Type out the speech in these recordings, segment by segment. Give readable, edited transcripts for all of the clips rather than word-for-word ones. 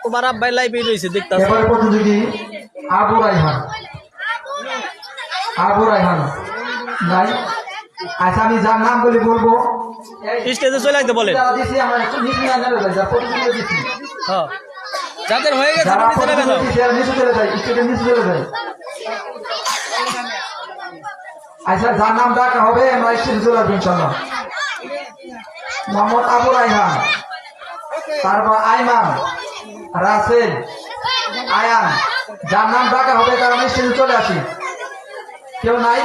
তোমার আব্বাই লাইভে রয়েছে দেখতে। এবারে প্রতিযোগী আবু রায়হান। আবু রায়হান নাই। আচ্ছা আমি যার নাম বলে বলবো স্টেজে চলে আসতে বলেন। হ্যাঁ যাদের হয়ে গেছে নিচে চলে যায়, স্টেজের নিচে চলে যায়। আচ্ছা যার নাম ডাকা হবে আমরা স্টেজে চলে আসবো ইনশাল্লাহ। মোহাম্মদ আবু রায়হান, তারপর আইমান, রাসেল, আয়ান। যার নাম ডাকা হবে তার আমরা স্টেজে চলে আসি। কেউ নাই?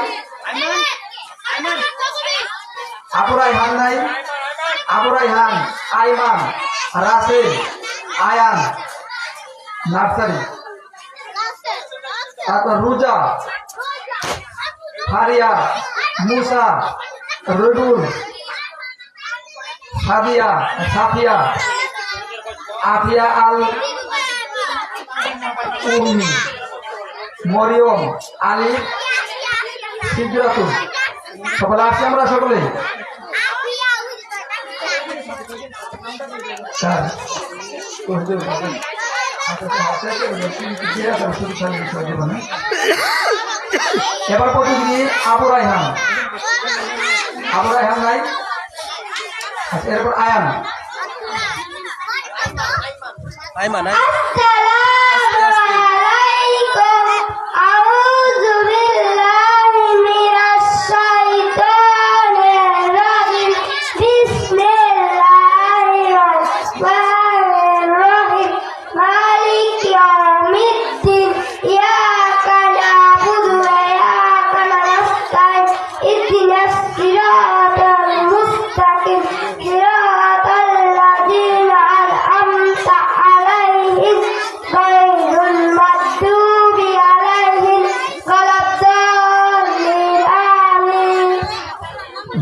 আবু রায়হান নাই? আবু রায়হান, আইমান, রাসেল, আয়ান, নার্সারি, তারপর রুজা, ফারিয়া, মুসা, রুডুল, সাদিয়া, সাফিয়া, আফিয়া আল উম্মি, মরিয়ম, আলী, সিদ্রাতুল। সকলে আসছি আমরা সকলে। এবার প্রতিযোগী আবু রায়হান। আবু রায়হান নাই? আচ্ছা এরপর আয়ান। আইমান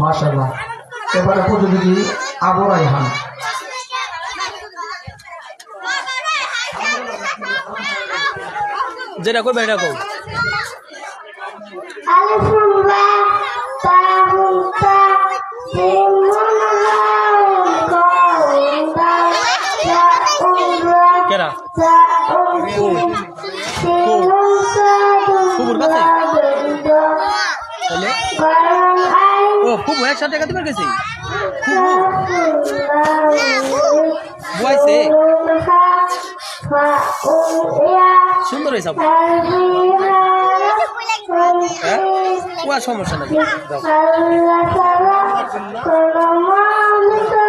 মাশাআল্লাহ। এবারে প্রতিযোগী আবু রায়হান। যেটা করবে এটা কও। কেরা ফুবুর কাছে ও ফুবু একসাথে টাকা দিবার গেছি। ফুবু বুয়াইছে সুন্দর হয়েছে। হ্যাঁ সমস্যা নাই।